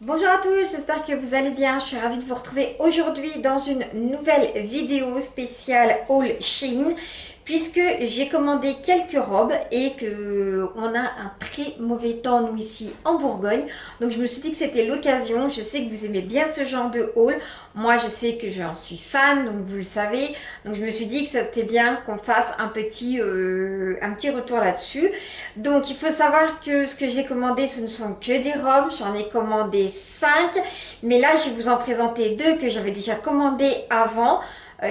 Bonjour à tous, j'espère que vous allez bien. Je suis ravie de vous retrouver aujourd'hui dans une nouvelle vidéo spéciale haul Shein puisque j'ai commandé quelques robes et que on a un très mauvais temps nous ici en Bourgogne. Donc je me suis dit que c'était l'occasion. Je sais que vous aimez bien ce genre de haul. Moi je sais que j'en suis fan, donc vous le savez. Donc je me suis dit que c'était bien qu'on fasse un petit retour là-dessus. Donc il faut savoir que ce que j'ai commandé ce ne sont que des robes. J'en ai commandé 5, mais là je vais vous en présenter deux que j'avais déjà commandées avant,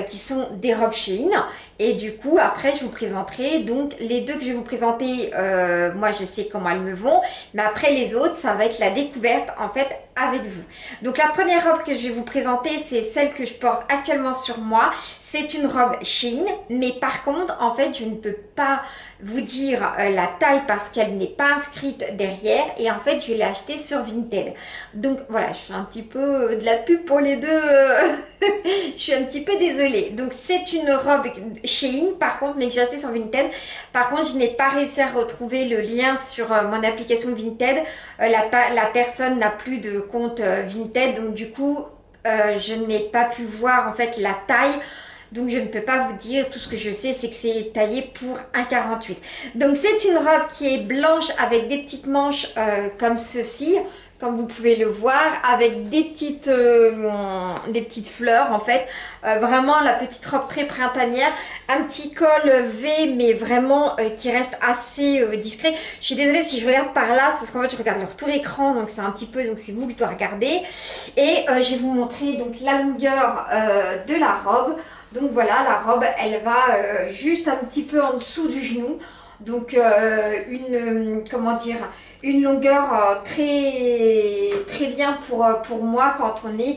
qui sont des robes Shein. Et du coup après je vous présenterai donc les deux que je vais vous présenter. Moi je sais comment elles me vont, mais après les autres ça va être la découverte en fait avec vous. Donc la première robe que je vais vous présenter, c'est celle que je porte actuellement sur moi. C'est une robe Shein, mais par contre en fait je ne peux pas vous dire la taille parce qu'elle n'est pas inscrite derrière, et en fait je l'ai achetée sur Vinted. Donc voilà, je fais un petit peu de la pub pour les deux. Je suis un petit peu désolée. Donc c'est une robe Shein par contre, mais que j'ai achetée sur Vinted. Par contre, je n'ai pas réussi à retrouver le lien sur mon application Vinted. La personne n'a plus de compte Vinted, donc du coup je n'ai pas pu voir en fait la taille. Donc je ne peux pas vous dire, tout ce que je sais c'est que c'est taillé pour 1,48. Donc c'est une robe qui est blanche avec des petites manches comme ceci, comme vous pouvez le voir, avec des petites fleurs en fait. Vraiment la petite robe très printanière, un petit col V mais vraiment qui reste assez discret. Je suis désolée si je regarde par là, c'est parce qu'en fait je regarde sur tout l'écran, donc c'est un petit peu, donc c'est vous qui doit regarder. Et je vais vous montrer donc la longueur de la robe. Donc voilà, la robe, elle va juste un petit peu en dessous du genou. Donc comment dire, une longueur très bien pour moi quand on est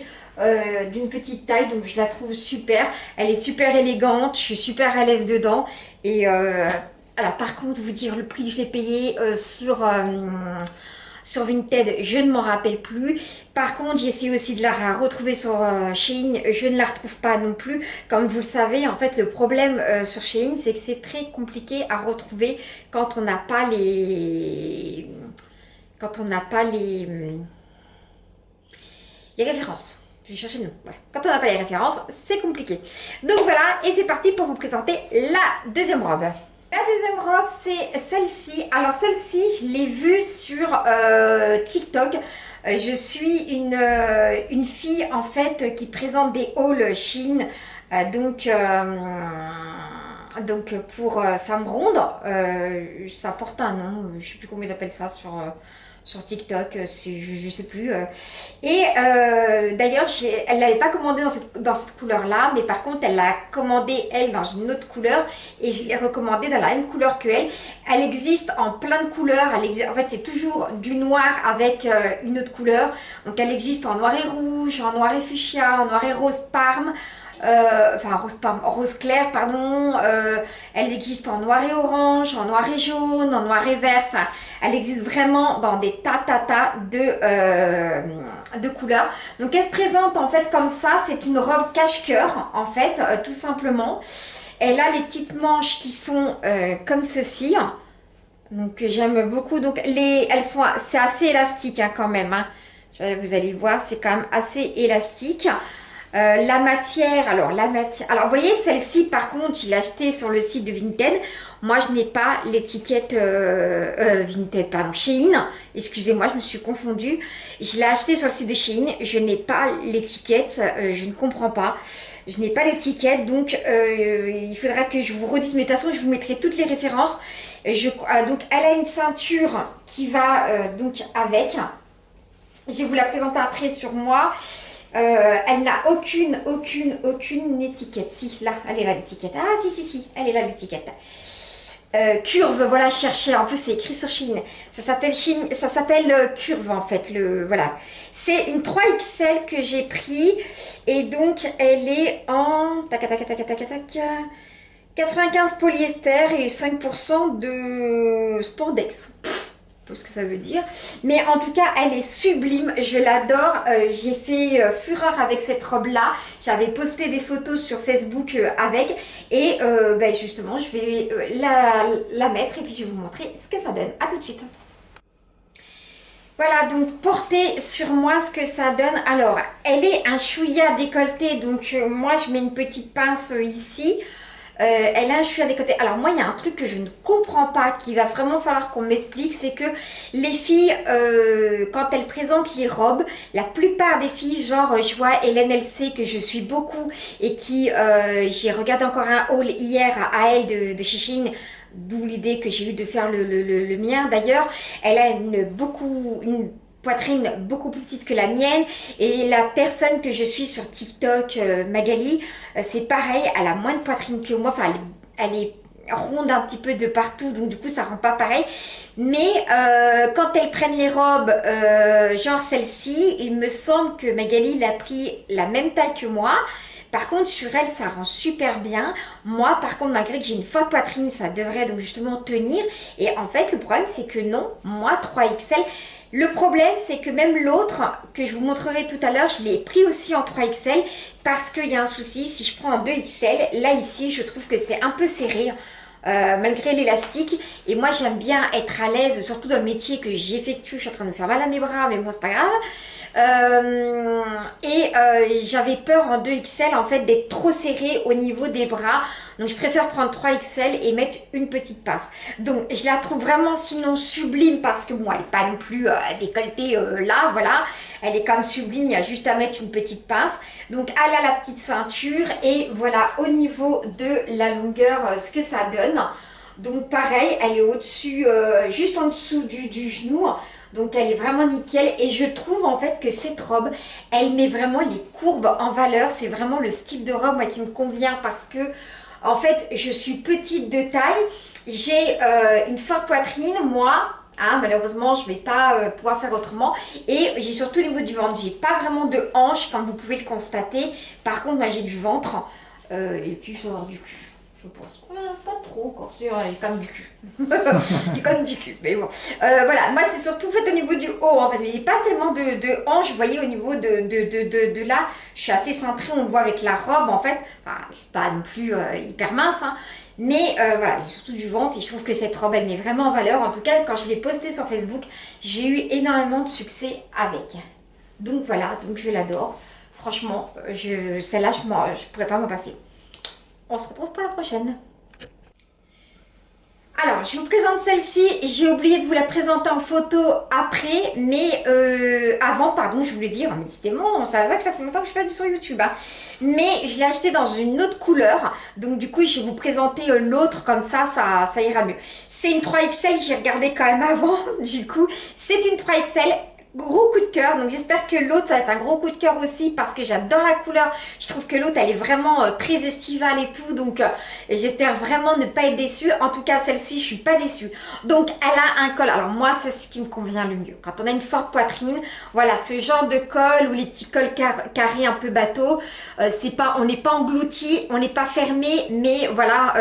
d'une petite taille. Donc je la trouve super. Elle est super élégante, je suis super à l'aise dedans. Et alors, par contre, vous dire le prix que je l'ai payé sur Vinted, je ne m'en rappelle plus. Par contre, j'ai essayé aussi de la retrouver sur Shein, je ne la retrouve pas non plus. Comme vous le savez, en fait, le problème sur Shein, c'est que c'est très compliqué à retrouver quand on n'a pas les références. Je vais chercher le nom. Voilà. Quand on n'a pas les références, c'est compliqué. Donc voilà, et c'est parti pour vous présenter la deuxième robe. La deuxième robe, c'est celle-ci. Alors celle-ci, je l'ai vue sur TikTok. Je suis une fille en fait qui présente des hauls Shein. Donc pour femmes rondes, ça porte un nom, je ne sais plus comment ils appellent ça sur TikTok, je sais plus. Et d'ailleurs, elle l'avait pas commandé dans cette couleur-là, mais par contre, elle l'a commandé, elle, dans une autre couleur, et je l'ai recommandé dans la même couleur que elle. Elle existe en plein de couleurs, en fait, c'est toujours du noir avec une autre couleur. Donc, elle existe en noir et rouge, en noir et fuchsia, en noir et rose parme. Rose clair, pardon. Elle existe en noir et orange, en noir et jaune, en noir et vert. Enfin, elle existe vraiment dans des tas de couleurs. Donc elle se présente en fait comme ça. C'est une robe cache-cœur en fait, tout simplement. Elle a les petites manches qui sont comme ceci. Donc j'aime beaucoup. Donc c'est assez élastique hein, quand même. Hein. Vous allez voir, c'est quand même assez élastique. La matière, alors vous voyez celle-ci par contre, je l'ai achetée sur le site de Vinted. Moi je n'ai pas l'étiquette Vinted, pardon, Shein. Excusez-moi, je me suis confondue. Je l'ai achetée sur le site de Shein. Je n'ai pas l'étiquette, je ne comprends pas. Je n'ai pas l'étiquette, donc il faudra que je vous redise. Mais de toute façon, je vous mettrai toutes les références. Donc elle a une ceinture qui va donc avec. Je vais vous la présenter après sur moi. Elle n'a aucune étiquette. Si, là, elle est là l'étiquette. Ah, si, elle est là l'étiquette. Curve, voilà, chercher. En plus, c'est écrit sur Shein. Ça s'appelle Curve, en fait. Voilà. C'est une 3XL que j'ai pris. Et donc, elle est en 95 polyester et 5% de spandex. Ce que ça veut dire, mais en tout cas elle est sublime, je l'adore. J'ai fait fureur avec cette robe là, j'avais posté des photos sur Facebook avec, et justement je vais la mettre et puis je vais vous montrer ce que ça donne. À tout de suite. Voilà, donc portez sur moi ce que ça donne. Alors, elle est un chouïa décolleté, donc moi je mets une petite pince ici. Elle a un chouïa décolleté. Alors moi, il y a un truc que je ne comprends pas, qu'il va vraiment falloir qu'on m'explique, c'est que les filles, quand elles présentent les robes, la plupart des filles, genre je vois Hélène LC que je suis beaucoup et qui, j'ai regardé encore un haul hier à elle de Chichine. D'où l'idée que j'ai eue de faire le mien. D'ailleurs, elle a une poitrine beaucoup plus petite que la mienne. Et la personne que je suis sur TikTok, Magali, c'est pareil, elle a moins de poitrine que moi. Enfin, elle est ronde un petit peu de partout, donc du coup ça rend pas pareil. Mais quand elles prennent les robes, genre celle-ci, il me semble que Magali l'a pris la même taille que moi. Par contre, sur elle, ça rend super bien. Moi, par contre, malgré que j'ai une forte poitrine, ça devrait donc justement tenir. Et en fait, le problème, c'est que non, moi, 3XL. Le problème, c'est que même l'autre, que je vous montrerai tout à l'heure, je l'ai pris aussi en 3XL parce qu'il y a un souci. Si je prends en 2XL, là, ici, je trouve que c'est un peu serré. Malgré l'élastique, et moi j'aime bien être à l'aise, surtout dans le métier que j'effectue. Je suis en train de me faire mal à mes bras, mais bon, c'est pas grave. J'avais peur en 2XL en fait d'être trop serré au niveau des bras, donc je préfère prendre 3XL et mettre une petite pince. Donc je la trouve vraiment sinon sublime, parce que bon, elle n'est pas non plus décolletée là, voilà, elle est quand même sublime, il y a juste à mettre une petite pince. Donc elle a la petite ceinture, et voilà au niveau de la longueur ce que ça donne. Donc pareil, elle est au-dessus, juste en dessous du genou. Donc elle est vraiment nickel, et je trouve en fait que cette robe, elle met vraiment les courbes en valeur. C'est vraiment le style de robe moi qui me convient, parce que en fait je suis petite de taille, j'ai une forte poitrine moi. Hein, malheureusement, je ne vais pas pouvoir faire autrement. Et j'ai surtout au niveau du ventre, j'ai pas vraiment de hanche, comme vous pouvez le constater. Par contre, moi j'ai du ventre, et puis je vais avoir du cul. Je pense pas trop encore, c'est quand même du cul. J'ai quand même du cul, mais bon. Voilà, moi c'est surtout fait au niveau du haut en fait, mais j'ai pas tellement de hanches, vous voyez, au niveau de là, je suis assez centrée, on le voit avec la robe en fait. Enfin, je suis pas non plus hyper mince, hein. Mais voilà, j'ai surtout du ventre, et je trouve que cette robe elle met vraiment en valeur. En tout cas, quand je l'ai postée sur Facebook, j'ai eu énormément de succès avec. Donc voilà, donc je l'adore. Franchement, celle-là, je pourrais pas m'en passer. On se retrouve pour la prochaine. Alors, je vous présente celle-ci. J'ai oublié de vous la présenter en photo après, mais avant, pardon, je voulais dire, mais décidément, ça va que ça fait longtemps que je fais du sur YouTube, hein. Mais je l'ai acheté dans une autre couleur, donc du coup, je vais vous présenter l'autre, comme ça ira mieux. C'est une 3XL, j'ai regardé quand même avant, du coup, c'est une 3XL. Gros coup de cœur, donc j'espère que l'autre ça va être un gros coup de cœur aussi, parce que j'adore la couleur. Je trouve que l'autre elle est vraiment très estivale et tout, donc j'espère vraiment ne pas être déçue. En tout cas celle-ci je suis pas déçue. Donc elle a un col, alors moi c'est ce qui me convient le mieux. Quand on a une forte poitrine, voilà, ce genre de col ou les petits cols carrés un peu bateau, c'est pas, on n'est pas englouti, on n'est pas fermé, mais voilà.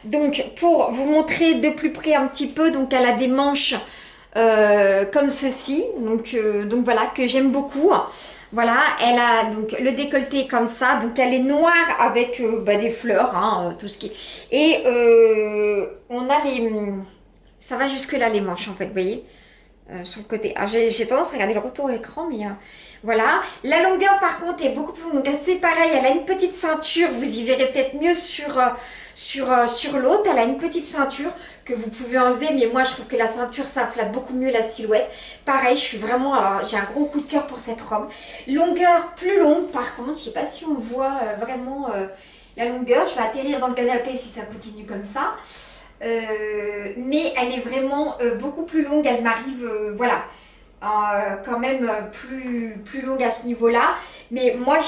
Donc pour vous montrer de plus près un petit peu, donc elle a des manches comme ceci, donc voilà, que j'aime beaucoup. Voilà, elle a donc le décolleté comme ça, donc elle est noire avec des fleurs, hein, tout ce qui est. Et on a ça va jusque là les manches en fait, vous voyez, sur le côté. Alors j'ai tendance à regarder le retour écran, mais voilà. La longueur par contre est beaucoup plus longue, c'est pareil, elle a une petite ceinture, vous y verrez peut-être mieux sur l'autre. Elle a une petite ceinture que vous pouvez enlever, mais moi je trouve que la ceinture ça flatte beaucoup mieux la silhouette. Pareil, je suis vraiment, alors j'ai un gros coup de cœur pour cette robe. Longueur plus longue par contre, je sais pas si on voit vraiment la longueur. Je vais atterrir dans le canapé si ça continue comme ça. Mais elle est vraiment beaucoup plus longue, elle m'arrive, voilà, quand même plus longue à ce niveau-là. Mais moi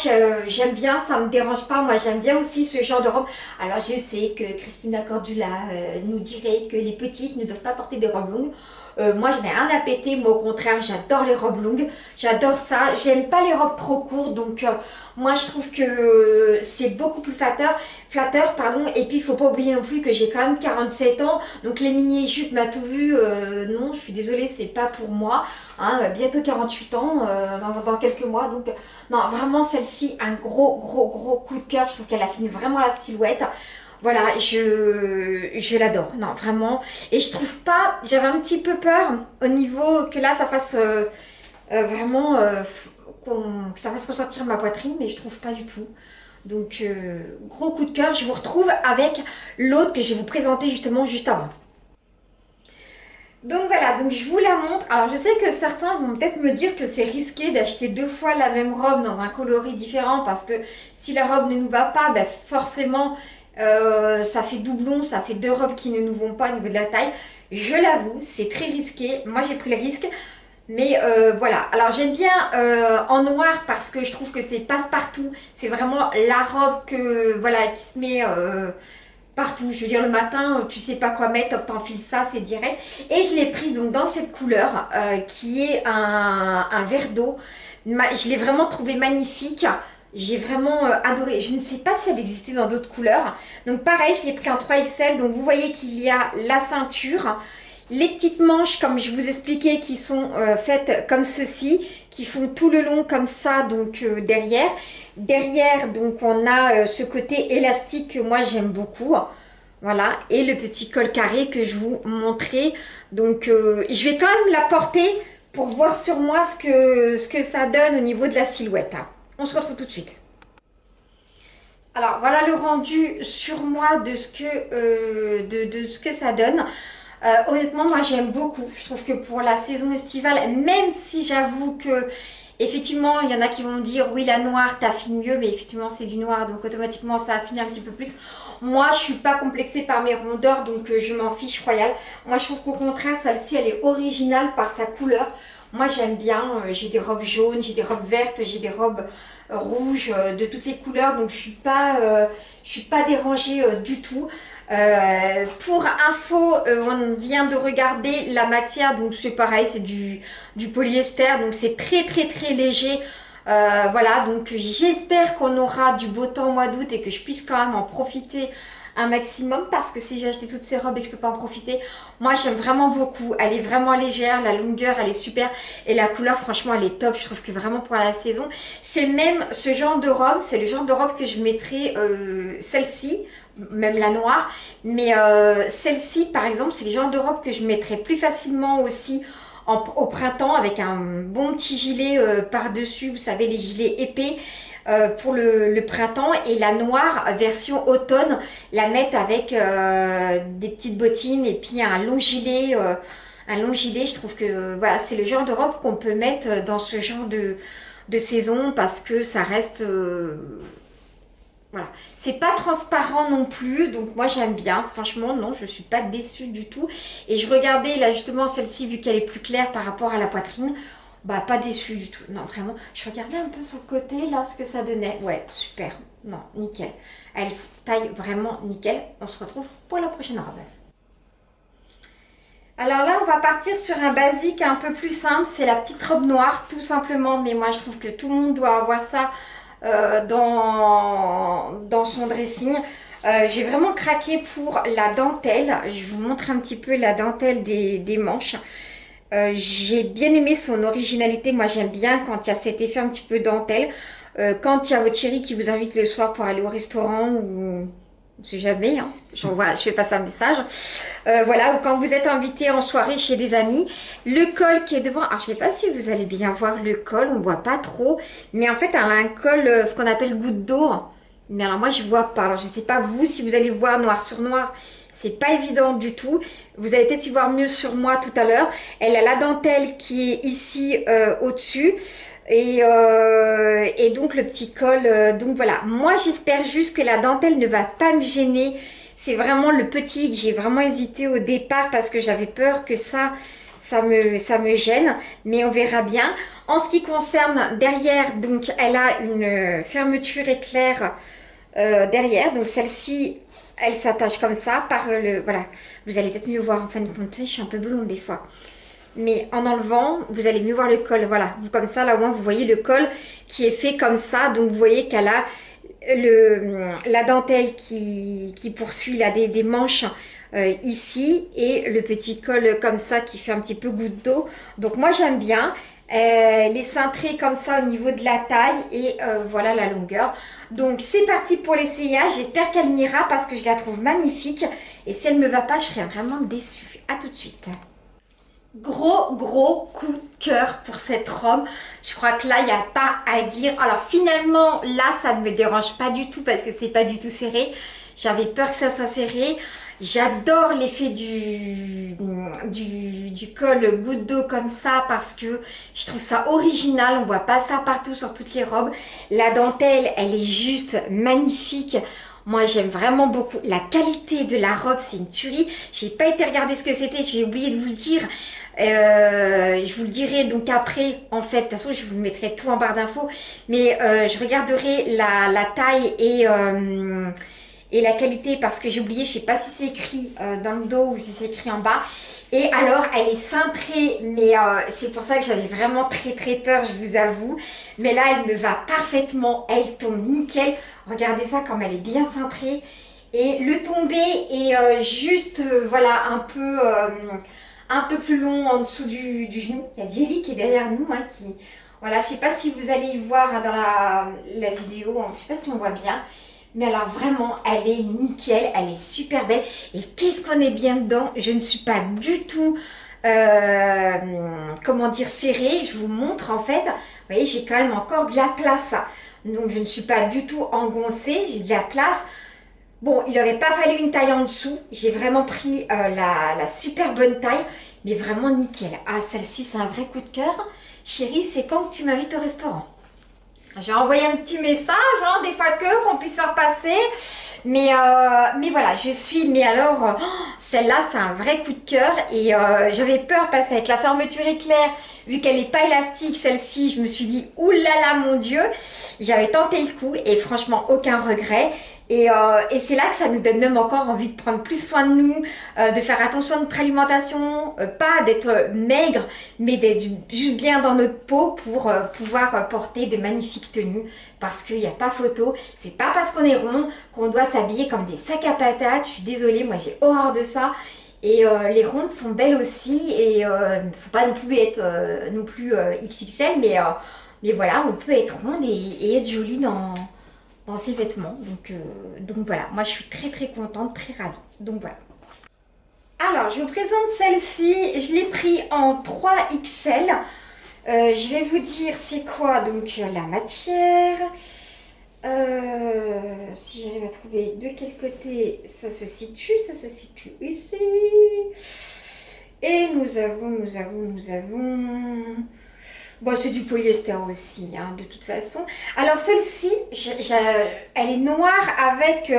j'aime bien, ça me dérange pas. Moi j'aime bien aussi ce genre de robe. Alors je sais que Christina Cordula nous dirait que les petites ne doivent pas porter des robes longues. Moi je n'ai rien à péter, moi au contraire j'adore les robes longues, j'adore ça. J'aime pas les robes trop courtes, donc moi je trouve que c'est beaucoup plus flatteur, pardon. Et puis il faut pas oublier non plus que j'ai quand même 47 ans, donc les mini-jupes m'a tout vu, non je suis désolée, c'est pas pour moi, hein. Bientôt 48 ans dans quelques mois, donc non vraiment celle-ci un gros coup de cœur. Je trouve qu'elle affine vraiment la silhouette. Voilà, je l'adore, non, vraiment. Et je trouve pas, j'avais un petit peu peur au niveau que là, ça fasse vraiment, que ça fasse ressortir ma poitrine, mais je trouve pas du tout. Donc, gros coup de cœur, je vous retrouve avec l'autre que je vais vous présenter justement juste avant. Donc voilà, donc je vous la montre. Alors je sais que certains vont peut-être me dire que c'est risqué d'acheter deux fois la même robe dans un coloris différent parce que si la robe ne nous va pas, ben forcément ça fait doublon, ça fait deux robes qui ne nous vont pas au niveau de la taille. Je l'avoue, c'est très risqué. Moi j'ai pris le risque. Mais voilà, alors j'aime bien en noir parce que je trouve que c'est passe-partout. C'est vraiment la robe que voilà qui se met partout. Je veux dire, le matin, tu sais pas quoi mettre, hop, t'enfiles ça, c'est direct. Et je l'ai prise donc dans cette couleur qui est un vert d'eau. Je l'ai vraiment trouvé magnifique. J'ai vraiment adoré. Je ne sais pas si elle existait dans d'autres couleurs. Donc pareil, je l'ai pris en 3XL. Donc vous voyez qu'il y a la ceinture. Les petites manches, comme je vous expliquais, qui sont faites comme ceci, qui font tout le long comme ça, donc derrière. Derrière, donc on a ce côté élastique que moi j'aime beaucoup. Voilà, et le petit col carré que je vous montrais. Donc je vais quand même la porter pour voir sur moi ce que ça donne au niveau de la silhouette. On se retrouve tout de suite. Alors voilà le rendu sur moi de ce de ce que ça donne. Honnêtement, moi j'aime beaucoup. Je trouve que pour la saison estivale, même si j'avoue que effectivement, il y en a qui vont me dire oui, la noire t'affine mieux, mais effectivement c'est du noir, donc automatiquement ça affine un petit peu plus. Moi, je suis pas complexée par mes rondeurs, donc je m'en fiche royal. Moi, je trouve qu'au contraire, celle-ci, elle est originale par sa couleur. Moi, j'aime bien. J'ai des robes jaunes, j'ai des robes vertes, j'ai des robes rouges, de toutes les couleurs, donc je suis pas dérangée du tout. Pour info, on vient de regarder la matière, donc c'est pareil, c'est du polyester, donc c'est très très très léger. Voilà, donc j'espère qu'on aura du beau temps au mois d'août et que je puisse quand même en profiter un maximum parce que si j'ai acheté toutes ces robes et que je peux pas en profiter, moi j'aime vraiment beaucoup. Elle est vraiment légère, la longueur elle est super et la couleur franchement elle est top. Je trouve que vraiment pour la saison, c'est même ce genre de robe, c'est le genre de robe que je mettrais celle-ci, même la noire, mais celle-ci par exemple c'est le genre de robe que je mettrais plus facilement aussi au printemps avec un bon petit gilet par-dessus, vous savez les gilets épais pour le printemps, et la noire version automne, la mettre avec des petites bottines et puis un long gilet. Je trouve que voilà, c'est le genre de robe qu'on peut mettre dans ce genre de saison parce que ça reste voilà, c'est pas transparent non plus, donc moi j'aime bien, franchement non, je suis pas déçue du tout. Et je regardais là justement celle-ci, vu qu'elle est plus claire par rapport à la poitrine, bah pas déçue du tout, non vraiment. Je regardais un peu sur le côté là ce que ça donnait, ouais super, non nickel. Elle se taille vraiment nickel, on se retrouve pour la prochaine robe. Alors là, on va partir sur un basique un peu plus simple. C'est la petite robe noire, tout simplement. Mais moi, je trouve que tout le monde doit avoir ça dans son dressing. J'ai vraiment craqué pour la dentelle. Je vous montre un petit peu la dentelle des manches. J'ai bien aimé son originalité. Moi, j'aime bien quand il y a cet effet un petit peu dentelle. Quand il y a votre chéri qui vous invite le soir pour aller au restaurant ou on sait jamais, hein. Je fais passer un message. Voilà, ou quand vous êtes invité en soirée chez des amis, le col qui est devant. Alors, je sais pas si vous allez bien voir le col, on voit pas trop, mais en fait, elle a un col, ce qu'on appelle goutte d'eau. Mais alors, moi, je vois pas. Alors, je sais pas vous si vous allez voir noir sur noir. C'est pas évident du tout. Vous allez peut-être y voir mieux sur moi tout à l'heure. Elle a la dentelle qui est ici au-dessus. Et donc le petit col, donc voilà, moi j'espère juste que la dentelle ne va pas me gêner. C'est vraiment le petit que j'ai vraiment hésité au départ parce que j'avais peur que ça me gêne, mais on verra bien. En ce qui concerne derrière, donc elle a une fermeture éclair derrière, donc celle-ci elle s'attache comme ça par voilà, vous allez peut-être mieux voir en fin de compte, je suis un peu blonde des fois. Mais en enlevant, vous allez mieux voir le col. Voilà, vous comme ça, là au moins vous voyez le col qui est fait comme ça. Donc vous voyez qu'elle a la dentelle qui poursuit là des manches ici et le petit col comme ça qui fait un petit peu goutte d'eau. Donc moi j'aime bien. les cintrés comme ça au niveau de la taille et voilà la longueur. Donc c'est parti pour l'essayage, j'espère qu'elle m'ira parce que je la trouve magnifique et si elle ne me va pas je serais vraiment déçue. À tout de suite. Gros coup de cœur pour cette robe. Je crois que là il n'y a pas à dire. Alors finalement là ça ne me dérange pas du tout parce que c'est pas du tout serré. J'avais peur que ça soit serré. J'adore l'effet du col goutte d'eau comme ça parce que je trouve ça original. On voit pas ça partout sur toutes les robes. La dentelle, elle est juste magnifique. Moi, j'aime vraiment beaucoup. La qualité de la robe, c'est une tuerie. J'ai pas été regarder ce que c'était. J'ai oublié de vous le dire. Je vous le dirai donc après. En fait, de toute façon, je vous mettrai tout en barre d'infos. Mais je regarderai la taille et la qualité parce que j'ai oublié, je sais pas si c'est écrit dans le dos ou si c'est écrit en bas. Et alors elle est cintrée mais c'est pour ça que j'avais vraiment très peur, je vous avoue. Mais là elle me va parfaitement, elle tombe nickel. Regardez ça comme elle est bien cintrée. Et le tombé est juste voilà un peu plus long en dessous du genou. Il y a Jelly qui est derrière nous hein, qui voilà, je sais pas si vous allez y voir hein, dans la vidéo, hein, je sais pas si on voit bien. Mais alors vraiment, elle est nickel, elle est super belle. Et qu'est-ce qu'on est bien dedans. Je ne suis pas du tout, comment dire, serrée. Je vous montre en fait. Vous voyez, j'ai quand même encore de la place. Donc je ne suis pas du tout engoncée, j'ai de la place. Bon, il n'aurait pas fallu une taille en dessous. J'ai vraiment pris la super bonne taille. Mais vraiment nickel. Ah, celle-ci, c'est un vrai coup de cœur. Chérie, c'est quand que tu m'invites au restaurant? J'ai envoyé un petit message, hein, des fois qu'on puisse faire passer. Mais voilà, je suis... Mais alors, celle-là, c'est un vrai coup de cœur. Et j'avais peur parce qu'avec la fermeture éclair, vu qu'elle n'est pas élastique, celle-ci, je me suis dit, oulala, mon Dieu. J'avais tenté le coup et franchement, aucun regret. Et c'est là que ça nous donne même encore envie de prendre plus soin de nous, de faire attention à notre alimentation, pas d'être maigre, mais d'être juste bien dans notre peau pour pouvoir porter de magnifiques tenues. Parce qu'il n'y a pas photo, c'est pas parce qu'on est ronde qu'on doit s'habiller comme des sacs à patates. Je suis désolée, moi j'ai horreur de ça. Et les rondes sont belles aussi et faut pas non plus être non plus XXL, mais voilà, on peut être ronde et être jolie dans ses vêtements. Donc voilà, moi je suis très contente, très ravie. Donc voilà. Alors, je vous présente celle-ci. Je l'ai pris en 3XL. Je vais vous dire c'est quoi donc la matière. Si j'arrive à trouver de quel côté ça se situe ici. Et nous avons... Bon, c'est du polyester aussi, hein, de toute façon. Alors, celle-ci, elle est noire avec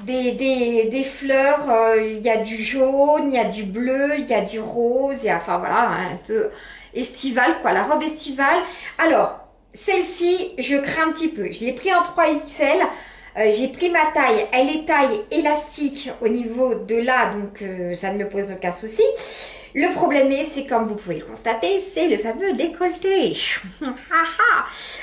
des fleurs. Il y a du jaune, il y a du bleu, il y a du rose. Il y a, enfin, voilà, hein, un peu estivale, quoi, la robe estivale. Alors, celle-ci, je crains un petit peu. Je l'ai pris en 3XL. J'ai pris ma taille, elle est taille élastique au niveau de là, donc ça ne me pose aucun souci. Le problème est, c'est comme vous pouvez le constater, c'est le fameux décolleté.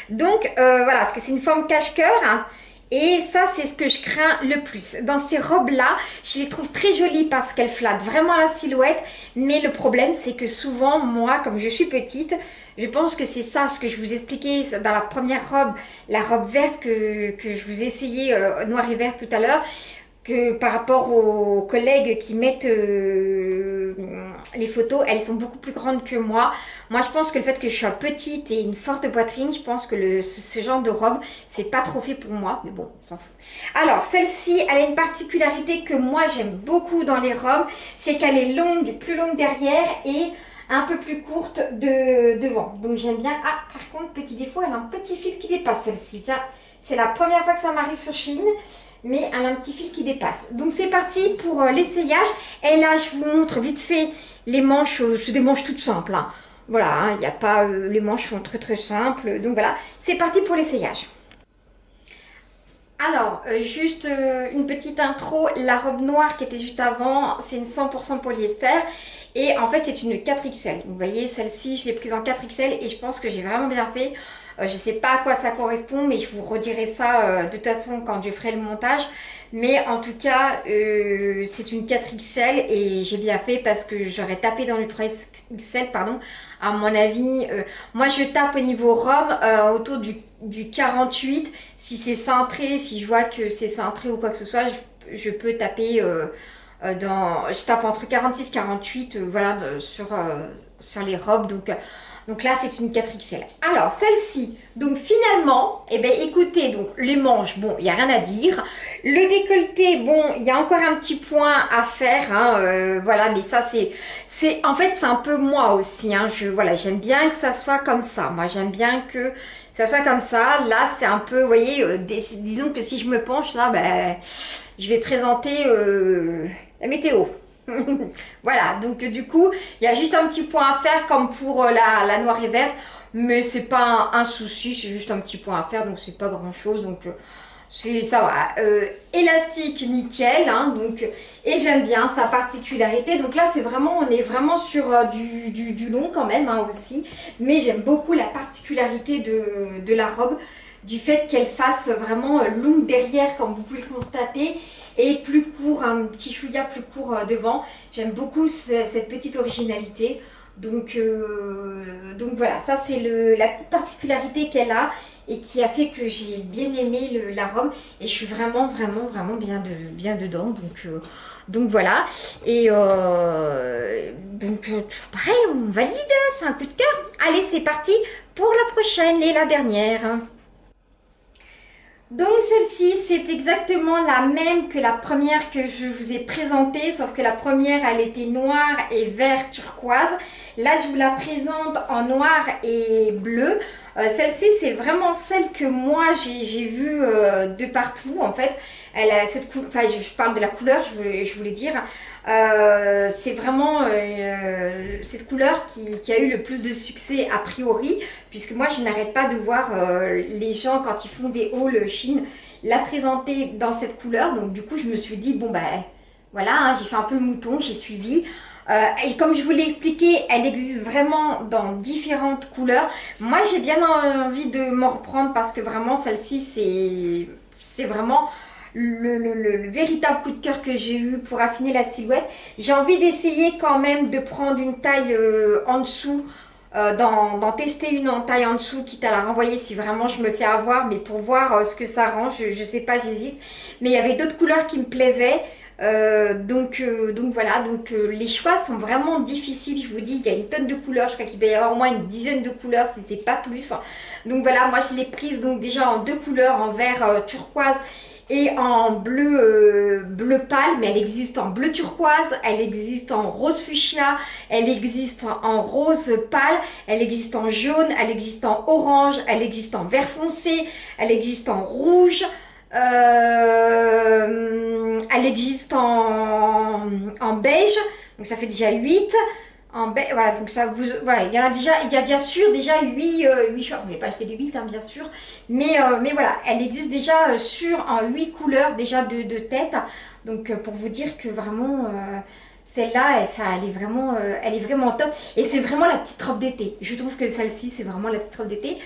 Donc voilà, parce que c'est une forme cache-cœur. Hein, et ça, c'est ce que je crains le plus. Dans ces robes-là, je les trouve très jolies parce qu'elles flattent vraiment la silhouette. Mais le problème, c'est que souvent, moi, comme je suis petite, je pense que c'est ça, ce que je vous expliquais dans la première robe, la robe verte que je vous ai essayé, noir et vert tout à l'heure, que par rapport aux collègues qui mettent les photos, elles sont beaucoup plus grandes que moi. Moi, je pense que le fait que je sois petite et une forte poitrine, je pense que ce genre de robe, c'est pas trop fait pour moi. Mais bon, on s'en fout. Alors, celle-ci, elle a une particularité que moi, j'aime beaucoup dans les robes. C'est qu'elle est longue, plus longue derrière et un peu plus courte devant. Donc, j'aime bien. Ah, par contre, petit défaut, elle a un petit fil qui dépasse, celle-ci. Tiens, c'est la première fois que ça m'arrive sur Shein. Mais elle a un petit fil qui dépasse. Donc c'est parti pour l'essayage. Et là, je vous montre vite fait les manches. C'est des manches toutes simples. Hein. Voilà, hein, il n'y a pas... les manches sont très simples. Donc voilà, c'est parti pour l'essayage. Alors, juste une petite intro. La robe noire qui était juste avant, c'est une 100% polyester. Et en fait, c'est une 4XL. Vous voyez, celle-ci, je l'ai prise en 4XL et je pense que j'ai vraiment bien fait. Je ne sais pas à quoi ça correspond, mais je vous redirai ça de toute façon quand je ferai le montage. Mais en tout cas, c'est une 4XL et j'ai bien fait parce que j'aurais tapé dans le 3XL, pardon, À mon avis, moi je tape au niveau robe autour du 48. Si c'est cintré, si je vois que c'est cintré ou quoi que ce soit, je peux taper je tape entre 46 et 48 voilà, sur les robes. Donc là, c'est une 4XL. Alors, celle-ci, donc finalement, eh ben, écoutez, donc les manches, bon, il n'y a rien à dire. Le décolleté, bon, il y a encore un petit point à faire, hein, voilà, mais ça, en fait, c'est un peu moi aussi, hein, voilà, j'aime bien que ça soit comme ça. Moi, j'aime bien que ça soit comme ça. Là, c'est un peu, vous voyez, disons que si je me penche, là, ben, je vais présenter la météo. Voilà, donc du coup, il y a juste un petit point à faire comme pour la noire et verte, mais c'est pas un souci, c'est juste un petit point à faire, donc c'est pas grand chose, donc c'est ça va. Élastique nickel, hein, donc, et j'aime bien sa particularité, donc là c'est vraiment, on est vraiment sur du long quand même hein, aussi, mais j'aime beaucoup la particularité de la robe, du fait qu'elle fasse vraiment longue derrière, comme vous pouvez le constater, et plus court, un petit chouïa plus court devant. J'aime beaucoup cette petite originalité. Donc voilà, ça c'est la petite particularité qu'elle a et qui a fait que j'ai bien aimé la robe et je suis vraiment bien dedans. Donc voilà. Et pareil, on valide, c'est un coup de cœur. Allez, c'est parti pour la prochaine et la dernière. Donc celle-ci, c'est exactement la même que la première que je vous ai présentée, sauf que la première, elle était noire et vert turquoise. Là, je vous la présente en noir et bleu. Celle-ci, c'est vraiment celle que moi, j'ai vue de partout. En fait, elle a cette couleur, enfin, je parle de la couleur, je voulais dire. C'est vraiment cette couleur qui a eu le plus de succès a priori, puisque moi, je n'arrête pas de voir les gens, quand ils font des hauls Chine, la présenter dans cette couleur. Donc, du coup, je me suis dit, bon, ben, voilà, hein, j'ai fait un peu le mouton, j'ai suivi. Et comme je vous l'ai expliqué, elle existe vraiment dans différentes couleurs. Moi, j'ai bien envie de m'en reprendre parce que vraiment, celle-ci, c'est vraiment le véritable coup de cœur que j'ai eu pour affiner la silhouette. J'ai envie d'essayer quand même de prendre une taille en dessous, d'en tester une en taille en dessous, quitte à la renvoyer si vraiment je me fais avoir, mais pour voir ce que ça rend, je sais pas, j'hésite. Mais il y avait d'autres couleurs qui me plaisaient. Donc voilà, les choix sont vraiment difficiles, je vous dis, il y a une tonne de couleurs, je crois qu'il doit y avoir au moins une dizaine de couleurs si c'est pas plus. Donc voilà, moi je l'ai prise donc déjà en deux couleurs, en vert turquoise et en bleu pâle, mais elle existe en bleu turquoise, elle existe en rose fuchsia, elle existe en rose pâle, elle existe en jaune, elle existe en orange, elle existe en vert foncé, elle existe en rouge. Elle existe en beige, donc ça fait déjà 8. Voilà, donc ça vous, voilà, il y a bien sûr déjà 8 choix. Je n'ai pas acheté les 8, hein, bien sûr, mais voilà, elle existe déjà en 8 couleurs déjà de tête. Donc pour vous dire que vraiment celle-là, elle est vraiment top. Et c'est vraiment la petite robe d'été. Je trouve que celle-ci, c'est vraiment la petite robe d'été.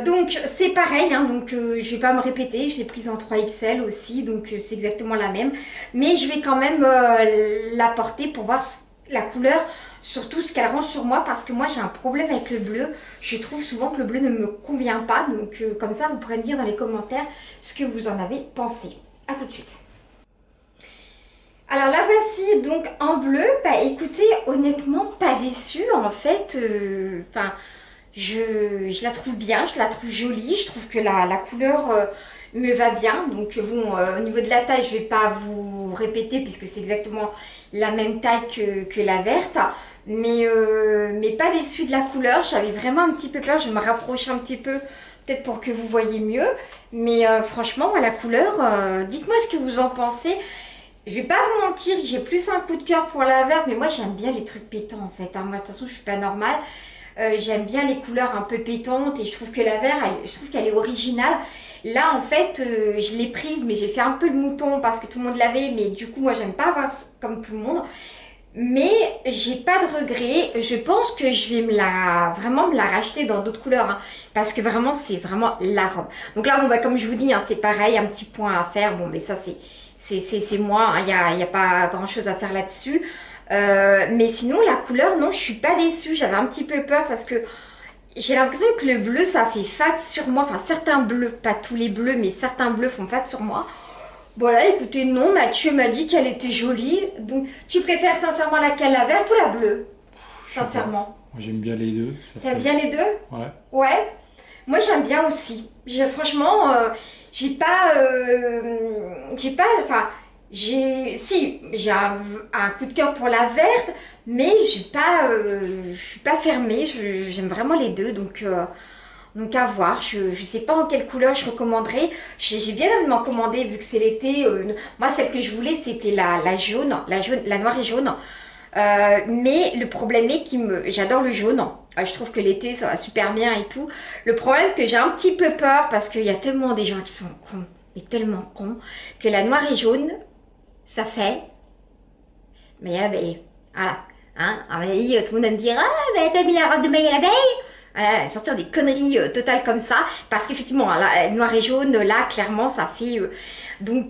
Donc c'est pareil, hein, donc je vais pas me répéter, je l'ai prise en 3XL aussi, donc c'est exactement la même. Mais je vais quand même la porter pour voir la couleur, surtout ce qu'elle rend sur moi, parce que moi j'ai un problème avec le bleu. Je trouve souvent que le bleu ne me convient pas, donc comme ça vous pourrez me dire dans les commentaires ce que vous en avez pensé. A tout de suite. Alors la voici donc en bleu, bah écoutez, honnêtement pas déçue en fait, enfin... je la trouve bien, je la trouve jolie, je trouve que la couleur me va bien. Donc bon, au niveau de la taille, je ne vais pas vous répéter puisque c'est exactement la même taille que la verte. Mais pas déçue de la couleur, j'avais vraiment un petit peu peur, je me rapproche un petit peu peut-être pour que vous voyez mieux. Mais franchement, moi, la couleur, dites-moi ce que vous en pensez. Je vais pas vous mentir, j'ai plus un coup de cœur pour la verte, mais moi j'aime bien les trucs pétants en fait. Hein. Moi de toute façon je suis pas normale. J'aime bien les couleurs un peu pétantes et je trouve que la verte, je trouve qu'elle est originale. Là en fait, je l'ai prise mais j'ai fait un peu le mouton parce que tout le monde l'avait. Mais du coup moi j'aime pas avoir comme tout le monde. Mais j'ai pas de regret. Je pense que je vais vraiment me la racheter dans d'autres couleurs. Hein, parce que vraiment c'est vraiment la robe. Donc là bon bah comme je vous dis, hein, c'est pareil, un petit point à faire. Bon mais ça c'est moi, il n'y a pas grand chose à faire là-dessus. Mais sinon, la couleur, non, je suis pas déçue. J'avais un petit peu peur parce que j'ai l'impression que le bleu, ça fait fade sur moi. Enfin, certains bleus, pas tous les bleus, mais certains bleus font fade sur moi. Voilà, écoutez, non, Mathieu m'a dit qu'elle était jolie. Donc, tu préfères sincèrement laquelle, la verte ou la bleue? Je sais pas. Sincèrement. Moi, j'aime bien les deux. Ça T'aimes fait. bien les deux? Ouais. Ouais. Moi, j'aime bien aussi. Franchement, j'ai pas, enfin, si, j'ai un coup de cœur pour la verte, mais je suis pas fermée. J'aime vraiment les deux, donc à voir. Je sais pas en quelle couleur je recommanderais. J'ai bien envie de m'en commander vu que c'est l'été. Moi, celle que je voulais, c'était la jaune, la noire et jaune. Mais le problème est j'adore le jaune. Je trouve que l'été ça va super bien et tout. Le problème que j'ai un petit peu peur parce qu'il y a tellement des gens qui sont cons, mais tellement cons, que la noire et jaune, ça fait. Mais il y a l'abeille. Voilà. Hein, abeille, tout le monde va me dire ah, mais t'as mis la robe de Maille à l'abeille? Voilà, sortir des conneries totales comme ça. Parce qu'effectivement, la noir et jaune, là, clairement, ça fait. Donc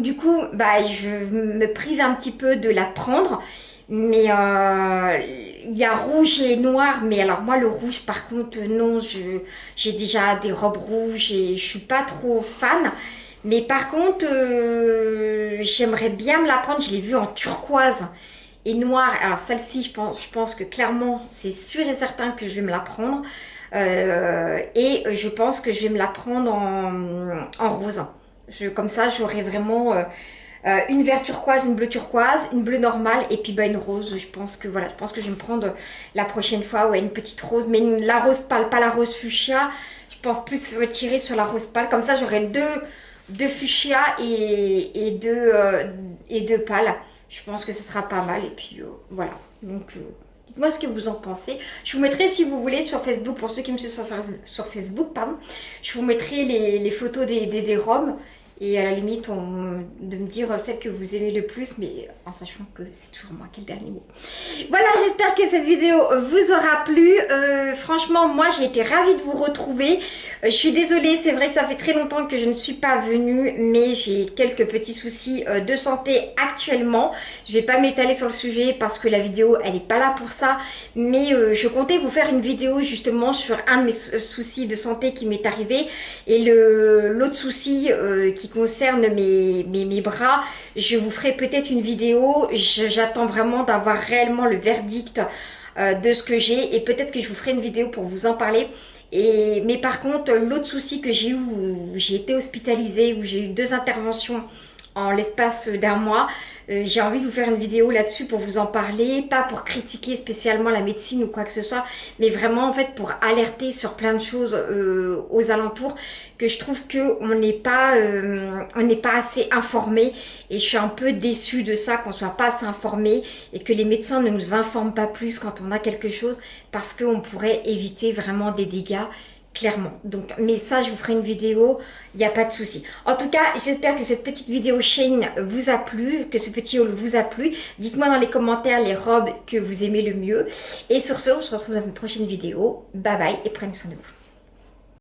du coup, bah, je me prive un petit peu de la prendre. Mais il y a rouge et noir. Mais alors moi, le rouge, par contre, non. J'ai déjà des robes rouges et je suis pas trop fan. Mais par contre, j'aimerais bien me la prendre. Je l'ai vue en turquoise et noire. Alors celle-ci, je pense que clairement, c'est sûr et certain que je vais me la prendre. Et je pense que je vais me la prendre en rose. Comme ça, j'aurai vraiment une vert turquoise, une bleue turquoise, une bleue normale et puis bah, une rose. Je pense que voilà, je pense que je vais me prendre la prochaine fois ouais, une petite rose, mais la rose pâle, pas la rose fuchsia. Je pense plus tirer sur la rose pâle. Comme ça, j'aurai deux fuchsia et deux pâles. Je pense que ce sera pas mal. Et puis voilà. Donc dites-moi ce que vous en pensez. Je vous mettrai si vous voulez sur Facebook, pour ceux qui me suivent sur Facebook, pardon, je vous mettrai les photos des robes. Et à la limite, de me dire celle que vous aimez le plus, mais en sachant que c'est toujours moi qui ai le dernier mot. Voilà, j'espère que cette vidéo vous aura plu. Franchement, moi, j'ai été ravie de vous retrouver. Je suis désolée, c'est vrai que ça fait très longtemps que je ne suis pas venue, mais j'ai quelques petits soucis de santé actuellement. Je vais pas m'étaler sur le sujet parce que la vidéo, elle n'est pas là pour ça. Mais je comptais vous faire une vidéo justement sur un de mes soucis de santé qui m'est arrivé. Et l'autre souci qui concerne mes bras, je vous ferai peut-être une vidéo. J'attends vraiment d'avoir réellement le verdict de ce que j'ai et peut-être que je vous ferai une vidéo pour vous en parler. Mais par contre, l'autre souci que j'ai eu, où j'ai été hospitalisée, où j'ai eu 2 interventions en l'espace d'un mois, j'ai envie de vous faire une vidéo là-dessus pour vous en parler, pas pour critiquer spécialement la médecine ou quoi que ce soit, mais vraiment en fait pour alerter sur plein de choses aux alentours, que je trouve que on n'est pas assez informé et je suis un peu déçue de ça, qu'on soit pas assez informé et que les médecins ne nous informent pas plus quand on a quelque chose, parce qu'on pourrait éviter vraiment des dégâts. Clairement. Donc, mais ça, je vous ferai une vidéo, il n'y a pas de souci. En tout cas, j'espère que cette petite vidéo Shein vous a plu, que ce petit haul vous a plu. Dites-moi dans les commentaires les robes que vous aimez le mieux. Et sur ce, on se retrouve dans une prochaine vidéo. Bye bye et prenez soin de vous.